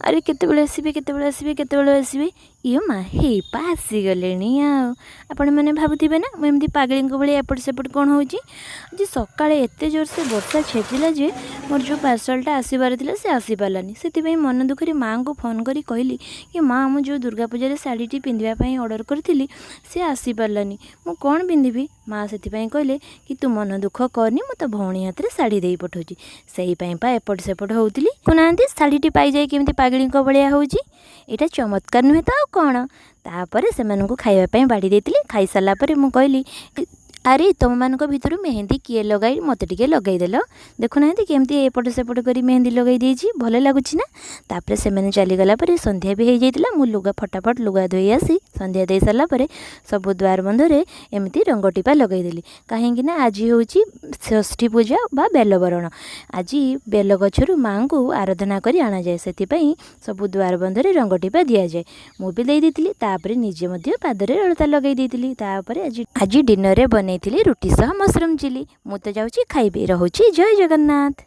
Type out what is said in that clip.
अरे केतेबेले आसबे केतेबेले आसबे केतेबेले आसबे इयो माँ हे पा आसीगले आपण मैंने भावुवे ना मुझे पागली भाई एपट सेपट कौन हो सका एत जोर से वर्षा छेचिला जे मोर जो पार्सलटा आसबार था से आसीपारानी से मन दुखी माँ को फोन करी कहली कि माँ मुझे जो दुर्गा पूजा शाढ़ी पिंधापी ऑर्डर करी सी आसीपारानी मु कौन पिंधि माँ से कहले कि तू मन दुख करनी मु तो भौणी हाथ में शाढ़ी दे पठाऊँ से एपट सेपट होती कहना शाढ़ी पाई जाए केमती पागली भाया हो यहाँ चमत्कार नुहे तो कौन तापर से खावाई बाड़ी देती खाई सारापर मुझे कहली अरे तुम मान भितर मेहंदी किए लगाई मत टे लगईदेल देखुना केमती एपट सेपट कर मेहंदी लगई देछि भल लगुच ना तापर से मैंने चलीगला संध्या भी हो जाता मु लुगा फटाफट लुगा धोई आसी संध्या दे सारापर सब द्वार बंधरे एमती रंगटीपा लगईदेली कहीं आज हूँ षष्ठी पूजा बा बेलवरण आज बेल गछर माँ को आराधना कर आना जाए से सब द्वार बंधरे रंगटीपा दि जाए मुझे देती निजे पादरे अलता लगे देती आज डिनर बन रुटी सह मशरूम चिली मु तो जाऊँगी खाइबे रहुची जय जगन्नाथ।